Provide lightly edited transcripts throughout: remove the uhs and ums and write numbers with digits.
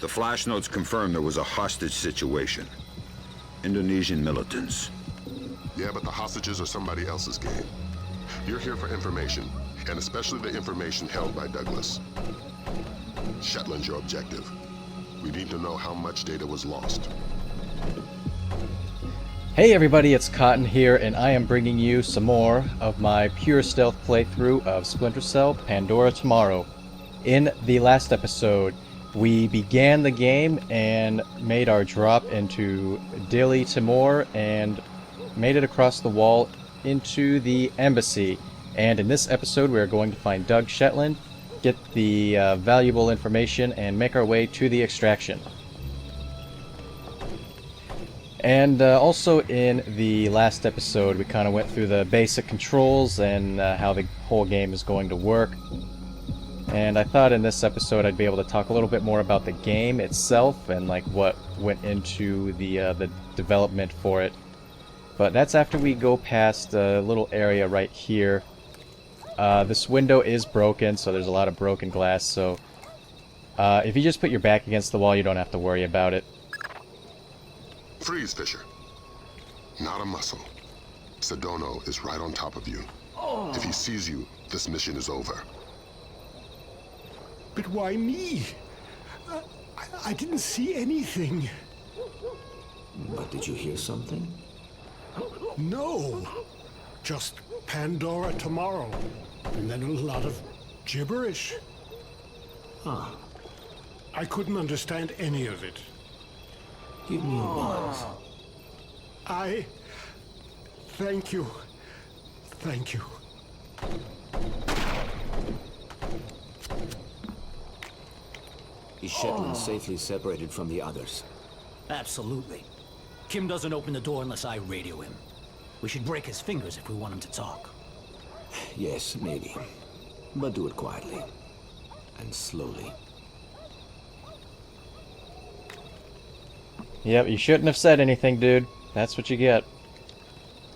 The flash notes confirm there was a hostage situation. Indonesian militants. Yeah, but the hostages are somebody else's game. You're here for information, and especially the information held by Douglas. Shetland's your objective. We need to know how much data was lost. Hey everybody, it's Cotton here, and I am bringing you some more of my pure stealth playthrough of Splinter Cell Pandora tomorrow. In the last episode, we began the game and made our drop into Dili, Timor, and made it across the wall into the embassy. And in this episode, we are going to find Doug Shetland, get the valuable information, and make our way to the extraction. And also in the last episode, we kind of went through the basic controls and how the whole game is going to work. And I thought in this episode I'd be able to talk a little bit more about the game itself and like what went into the development for it. But that's after we go past a little area right here. This window is broken, so there's a lot of broken glass. So if you just put your back against the wall, you don't have to worry about it. Freeze, Fisher. Not a muscle. Sedona is right on top of you. If he sees you, this mission is over. But why me? I didn't see anything. But did you hear something? No. Just Pandora tomorrow. And then a lot of gibberish. Ah, I couldn't understand any of it. give me your bonds. Thank you. Thank you. Is Shetland safely separated from the others? Absolutely. Kim doesn't open the door unless I radio him. We should break his fingers if we want him to talk. Yes, maybe. But do it quietly. And slowly. Yep, you shouldn't have said anything, dude. That's what you get.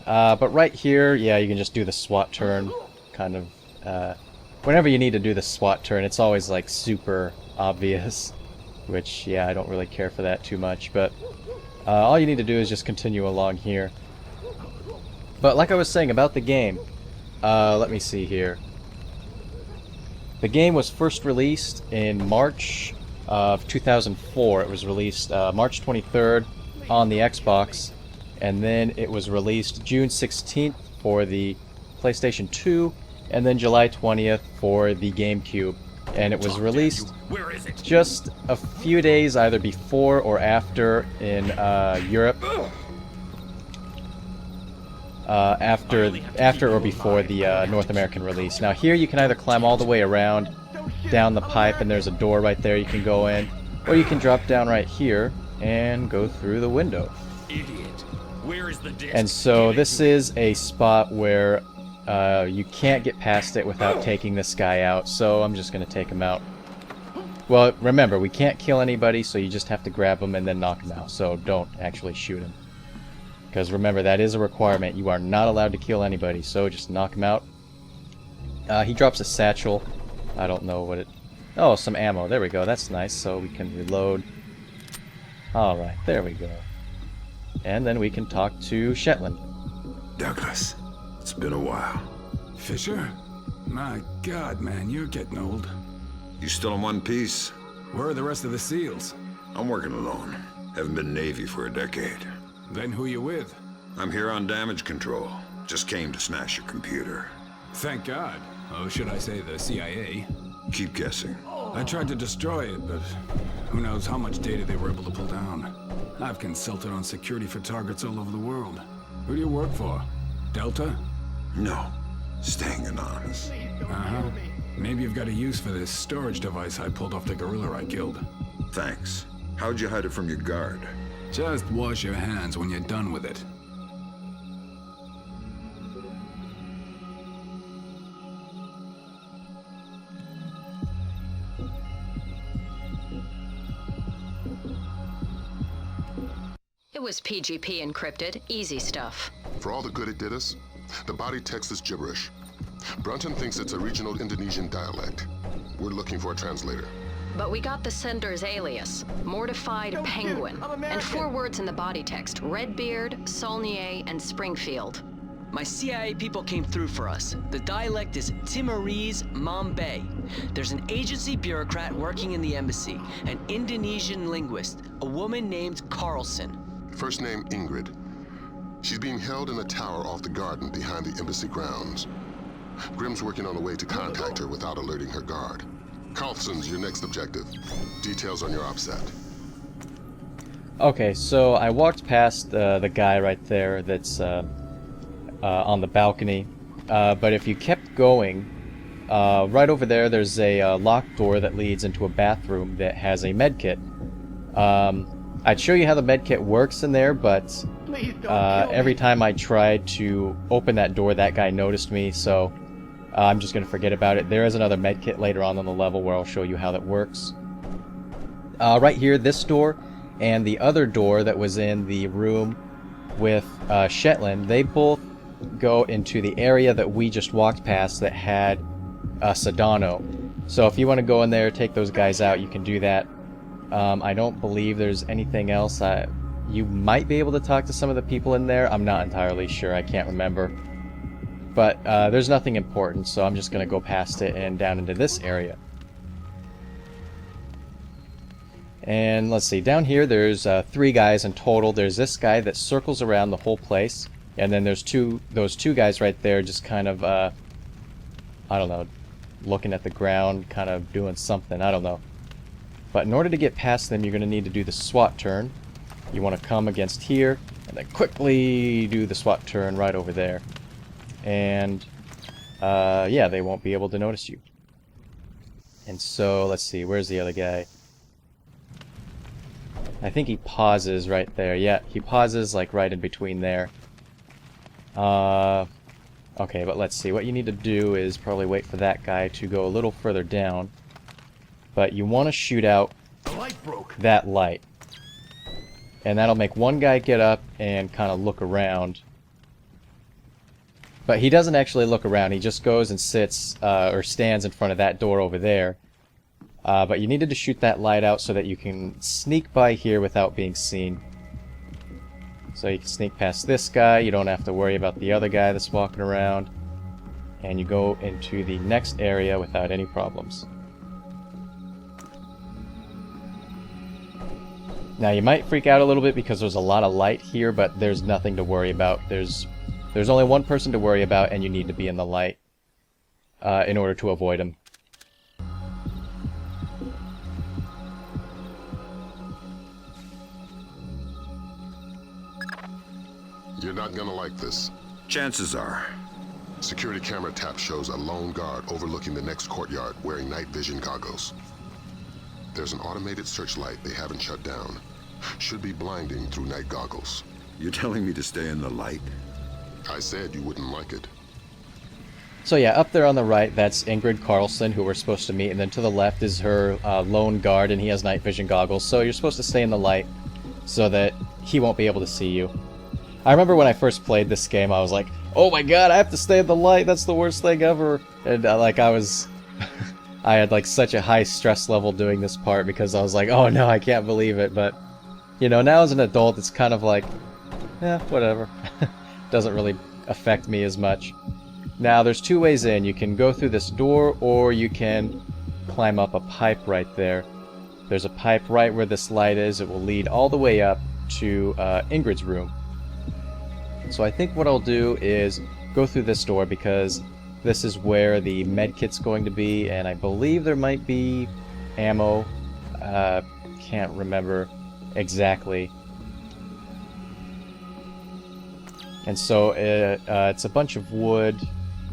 But right here, yeah, you can just do the SWAT turn. Kind of, whenever you need to do the SWAT turn, it's always, like, super obvious. Which, yeah, I don't really care for that too much. But all you need to do is just continue along here. But like I was saying about the game, let me see here. The game was first released in March of 2004. It was released March 23rd on the Xbox, and then it was released June 16th for the PlayStation 2, and then July 20th for the GameCube. And it was released just a few days either before or after in Europe. After or before the North American release. Now here you can either climb all the way around down the pipe, and there's a door right there you can go in, or you can drop down right here and go through the window. Idiot. Where is the disc? And so this is a spot where you can't get past it without taking this guy out, so I'm just going to take him out. Well, remember, we can't kill anybody, so you just have to grab him and then knock him out, so don't actually shoot him. Because remember, that is a requirement. You are not allowed to kill anybody, so just knock him out. He drops a satchel. I don't know what it... Oh, some ammo. There we go. That's nice, so we can reload. Alright, there we go. And then we can talk to Shetland. Douglas, it's been a while. Fisher? My God, man, you're getting old. You still in one piece? Where are the rest of the SEALs? I'm working alone. Haven't been Navy for a decade. Then who you with? I'm here on damage control. Just came to smash your computer. Thank God. Oh, should I say the CIA? Keep guessing. I tried to destroy it, but who knows how much data they were able to pull down. I've consulted on security for targets all over the world. Who do you work for? Delta? No. Staying anonymous. Uh-huh. Maybe you've got a use for this storage device I pulled off the gorilla I killed. Thanks. How'd you hide it from your guard? Just wash your hands when you're done with it. It was PGP encrypted, easy stuff. For all the good it did us, the body text is gibberish. Brunton thinks it's a regional Indonesian dialect. We're looking for a translator. But we got the sender's alias, Mortified Penguin, and 4 words in the body text, Redbeard, Saulnier, and Springfield. My CIA people came through for us. The dialect is Timorese Mambe. There's an agency bureaucrat working in the embassy, an Indonesian linguist, a woman named Karlthson. First name Ingrid. She's being held in a tower off the garden behind the embassy grounds. Grimm's working on a way to contact her without alerting her guard. Karlthson's your next objective. Details on your OPSAT. Okay, so I walked past the guy right there that's on the balcony, but if you kept going, right over there there's a locked door that leads into a bathroom that has a medkit. I'd show you how the medkit works in there, but every time I tried to open that door, that guy noticed me, so I'm just going to forget about it. There is another medkit later on the level where I'll show you how that works. Right here, this door and the other door that was in the room with Shetland, they both go into the area that we just walked past that had Sedano. So if you want to go in there, take those guys out, you can do that. I don't believe there's anything else. You might be able to talk to some of the people in there. I'm not entirely sure. I can't remember. But there's nothing important, so I'm just going to go past it and down into this area. And let's see, down here there's 3 guys in total. There's this guy that circles around the whole place. And then there's those two guys right there just kind of, I don't know, looking at the ground, kind of doing something. I don't know. But in order to get past them, you're going to need to do the SWAT turn. You want to come against here, and then quickly do the SWAT turn right over there. And, yeah, they won't be able to notice you. And so, let's see, where's the other guy? I think he pauses right there. Yeah, he pauses, like, right in between there. Okay, but let's see. What you need to do is probably wait for that guy to go a little further down. But you want to shoot out that light. And that'll make one guy get up and kind of look around. But he doesn't actually look around. He just goes and sits, or stands in front of that door over there. But you needed to shoot that light out so that you can sneak by here without being seen. So you can sneak past this guy, you don't have to worry about the other guy that's walking around, and you go into the next area without any problems. Now you might freak out a little bit because there's a lot of light here, but there's nothing to worry about. There's only one person to worry about, and you need to be in the light in order to avoid him. You're not gonna like this. Chances are. Security camera tap shows a lone guard overlooking the next courtyard wearing night vision goggles. There's an automated searchlight they haven't shut down. Should be blinding through night goggles. You're telling me to stay in the light? I said you wouldn't like it. So yeah, up there on the right, that's Ingrid Karlthson, who we're supposed to meet, and then to the left is her lone guard, and he has night vision goggles, so you're supposed to stay in the light so that he won't be able to see you. I remember when I first played this game, I was like, oh my god, I have to stay in the light, that's the worst thing ever. And like I was... I had like such a high stress level doing this part because I was like, oh no, I can't believe it. But, you know, now as an adult, it's kind of like, yeah, whatever. Doesn't really affect me as much. Now, there's 2 ways in. You can go through this door, or you can climb up a pipe right there. There's a pipe right where this light is. It will lead all the way up to Ingrid's room. So I think what I'll do is go through this door because this is where the medkit's going to be, and I believe there might be ammo. Can't remember exactly. And so it's a bunch of wood.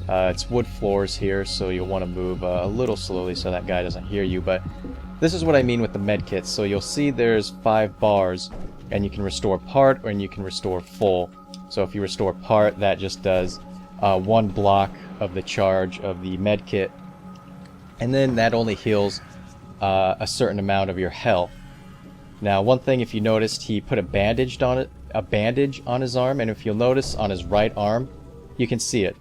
It's wood floors here, so you'll want to move a little slowly so that guy doesn't hear you. But this is what I mean with the medkits. So you'll see there's 5 bars, and you can restore part, or you can restore full. So if you restore part, that just does 1 block of the charge of the medkit, and then that only heals a certain amount of your health. Now, one thing, if you noticed, he put a bandage on his arm, and if you'll notice on his right arm, you can see it.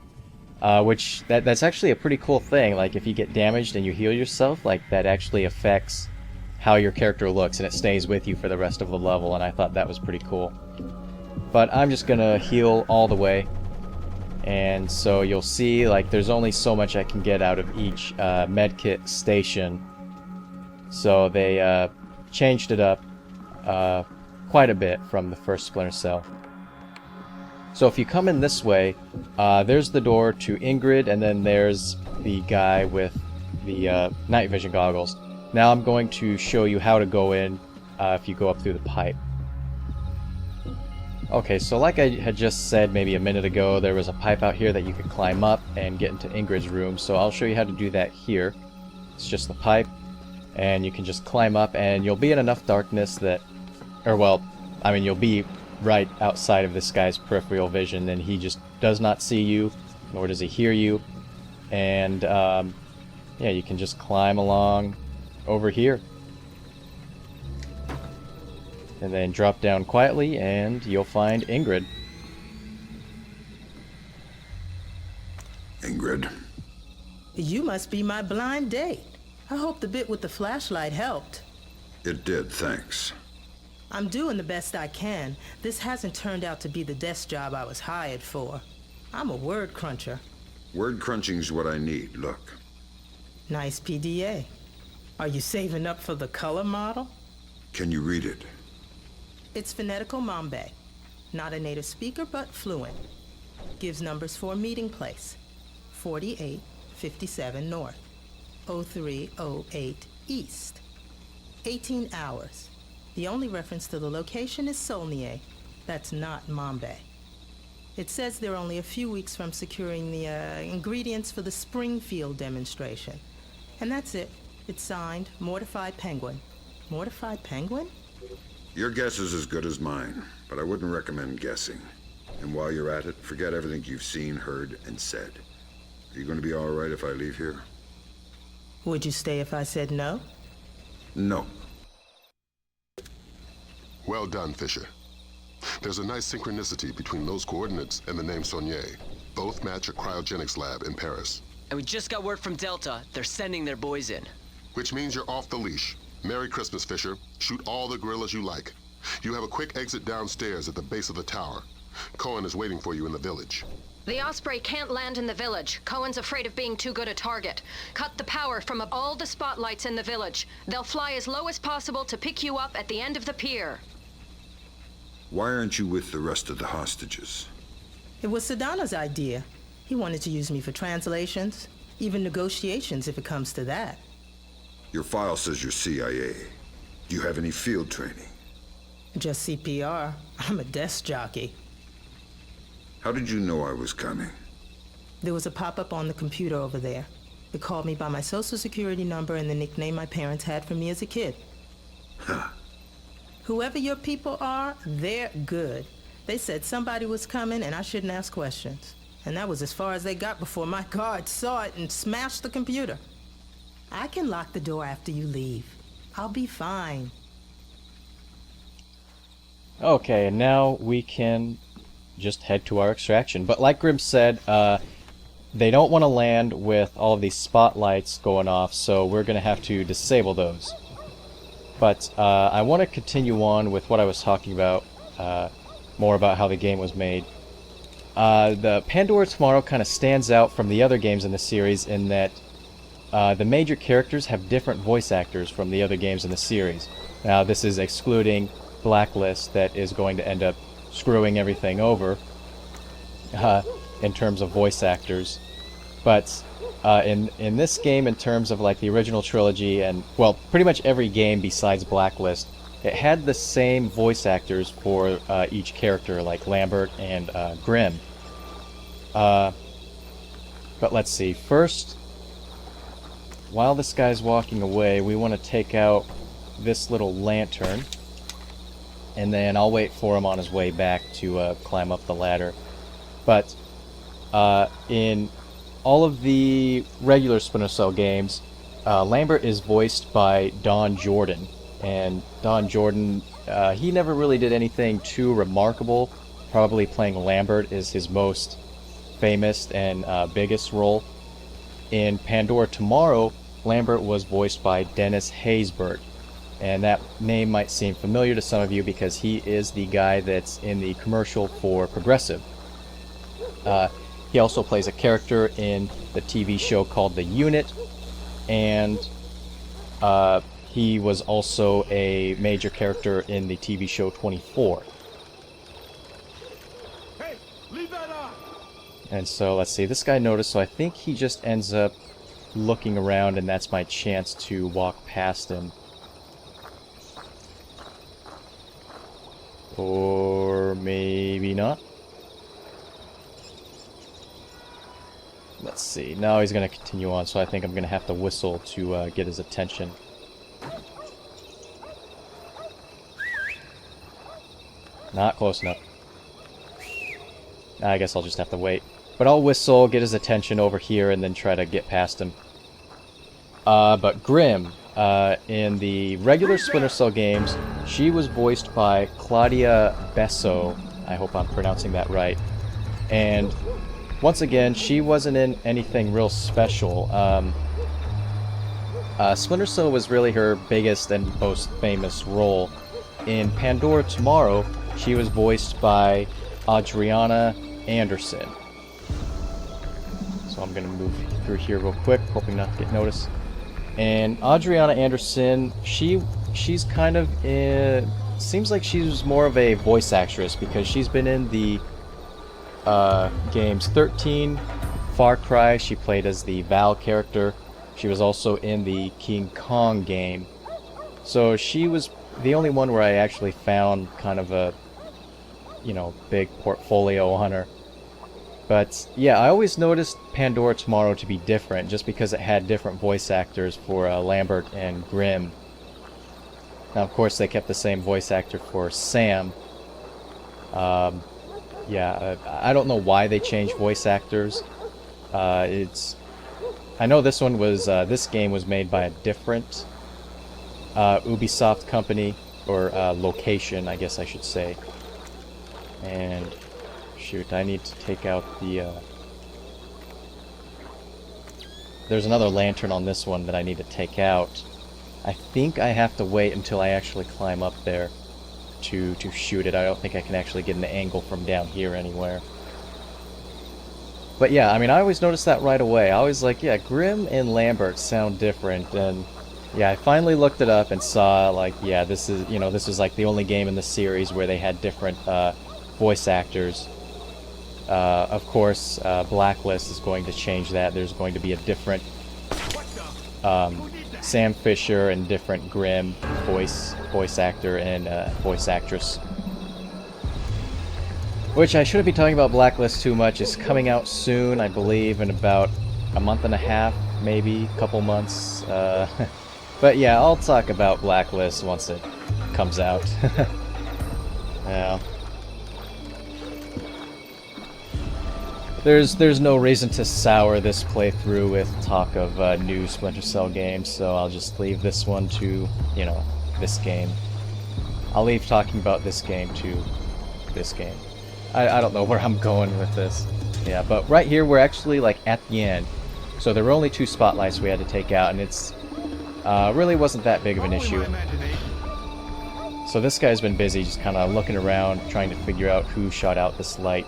which that's actually a pretty cool thing. Like, if you get damaged and you heal yourself, like, that actually affects how your character looks, and it stays with you for the rest of the level, and I thought that was pretty cool. But I'm just gonna heal all the way, and so you'll see, like, there's only so much I can get out of each medkit station. So they changed it up quite a bit from the first Splinter Cell. So if you come in this way, there's the door to Ingrid, and then there's the guy with the night vision goggles. Now I'm going to show you how to go in if you go up through the pipe. Okay, so like I had just said maybe a minute ago, there was a pipe out here that you could climb up and get into Ingrid's room, so I'll show you how to do that here. It's just the pipe, and you can just climb up, and you'll be in enough darkness that, or well, I mean, you'll be right outside of this guy's peripheral vision, and he just does not see you, nor does he hear you, and yeah, you can just climb along over here. And then drop down quietly, and you'll find Ingrid. Ingrid. You must be my blind date. I hope the bit with the flashlight helped. It did, thanks. I'm doing the best I can. This hasn't turned out to be the desk job I was hired for. I'm a word cruncher. Word crunching's what I need, look. Nice PDA. Are you saving up for the color model? Can you read it? It's phonetical Mambe. Not a native speaker, but fluent. Gives numbers for a meeting place. 4857 North. 0308 East. 18 hours. The only reference to the location is Solnier. That's not Mambe. It says they're only a few weeks from securing the ingredients for the Springfield demonstration. And that's it. It's signed, Mortified Penguin. Mortified Penguin? Your guess is as good as mine, but I wouldn't recommend guessing. And while you're at it, forget everything you've seen, heard, and said. Are you going to be all right if I leave here? Would you stay if I said no? No. Well done, Fisher. There's a nice synchronicity between those coordinates and the name Saulnier. Both match a cryogenics lab in Paris. And we just got word from Delta. They're sending their boys in. Which means you're off the leash. Merry Christmas, Fisher. Shoot all the gorillas you like. You have a quick exit downstairs at the base of the tower. Cohen is waiting for you in the village. The Osprey can't land in the village. Cohen's afraid of being too good a target. Cut the power from all the spotlights in the village. They'll fly as low as possible to pick you up at the end of the pier. Why aren't you with the rest of the hostages? It was Sedana's idea. He wanted to use me for translations, even negotiations if it comes to that. Your file says you're CIA. Do you have any field training? Just CPR. I'm a desk jockey. How did you know I was coming? There was a pop-up on the computer over there. It called me by my social security number and the nickname my parents had for me as a kid. Huh. Whoever your people are, they're good. They said somebody was coming and I shouldn't ask questions. And that was as far as they got before my guard saw it and smashed the computer. I can lock the door after you leave. I'll be fine. Okay, and now we can just head to our extraction. But like Grim said, they don't want to land with all of these spotlights going off, so we're going to have to disable those. But I want to continue on with what I was talking about, more about how the game was made. The Pandora Tomorrow kind of stands out from the other games in the series in that the major characters have different voice actors from the other games in the series. Now this is excluding Blacklist, that is going to end up screwing everything over in terms of voice actors. But in this game, in terms of like the original trilogy, and well, pretty much every game besides Blacklist, it had the same voice actors for each character, like Lambert and Grimm. But let's see. First, while this guy's walking away, we want to take out this little lantern, and then I'll wait for him on his way back to climb up the ladder. But in all of the regular Splinter Cell games, Lambert is voiced by Don Jordan. And Don Jordan, he never really did anything too remarkable. Probably playing Lambert is his most famous and biggest role. In Pandora Tomorrow, Lambert was voiced by Dennis Haysbert, and that name might seem familiar to some of you because he is the guy that's in the commercial for Progressive. He also plays a character in the TV show called The Unit, and he was also a major character in the TV show 24. Hey, leave that on! And so, let's see, this guy noticed, so I think he just ends up looking around, and that's my chance to walk past him. Or maybe not. Let's see, now he's going to continue on, so I think I'm going to have to whistle to get his attention. Not close enough. I guess I'll just have to wait. But I'll whistle, get his attention over here, and then try to get past him. But Grim, in the regular Splinter Cell games, she was voiced by Claudia Besso. I hope I'm pronouncing that right. And once again, she wasn't in anything real special. Splinter Cell was really her biggest and most famous role. In Pandora Tomorrow, she was voiced by Adriana Anderson. So I'm going to move through here real quick, hoping not to get noticed. And Adriana Anderson, she's kind of seems like she's more of a voice actress because she's been in the games 13, Far Cry. She played as the Val character. She was also in the King Kong game. So she was the only one where I actually found kind of a, you know, big portfolio on her. But yeah, I always noticed Pandora Tomorrow to be different just because it had different voice actors for Lambert and Grimm. Now of course they kept the same voice actor for Sam. Yeah, I don't know why they changed voice actors. I know this one was this game was made by a different Ubisoft company, or location, I guess I should say. And shoot, I need to take out the there's another lantern on this one that I need to take out. I think I have to wait until I actually climb up there to shoot it. I don't think I can actually get an angle from down here anywhere. But yeah, I mean, I always noticed that right away. I was like, yeah, Grimm and Lambert sound different, and yeah, I finally looked it up and saw, like, yeah, this is, you know, this is like the only game in the series where they had different voice actors. Of course, Blacklist is going to change that. There's going to be a different Sam Fisher and different Grimm voice actor and voice actress. Which I shouldn't be talking about Blacklist too much. It's coming out soon, I believe, in about a month and a half, maybe a couple months. But yeah, I'll talk about Blacklist once it comes out. Yeah. There's no reason to sour this playthrough with talk of new Splinter Cell games, so I'll just leave this one to, you know, this game. I'll leave talking about this game to this game. I don't know where I'm going with this. Yeah, but right here we're actually like at the end. So there were only 2 spotlights we had to take out, and it's really wasn't that big of an issue. So this guy's been busy just kind of looking around, trying to figure out who shot out this light.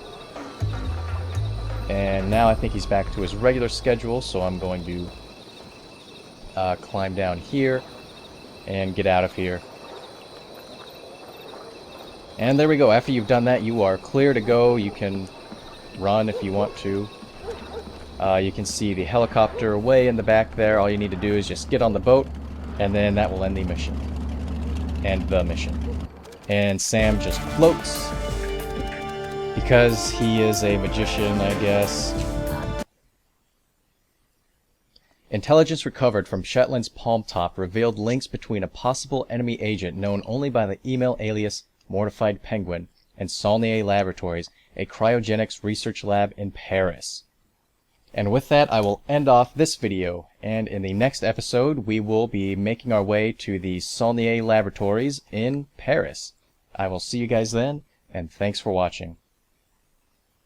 And now I think he's back to his regular schedule, so I'm going to climb down here and get out of here. And there we go. After you've done that, you are clear to go. You can run if you want to. You can see the helicopter way in the back there. All you need to do is just get on the boat, and then that will end the mission. End the mission. And Sam just floats. Because he is a magician, I guess. Intelligence recovered from Shetland's Palm Top revealed links between a possible enemy agent known only by the email alias Mortified Penguin and Saulnier Laboratories, a cryogenics research lab in Paris. And with that, I will end off this video, and in the next episode, we will be making our way to the Saulnier Laboratories in Paris. I will see you guys then, and thanks for watching.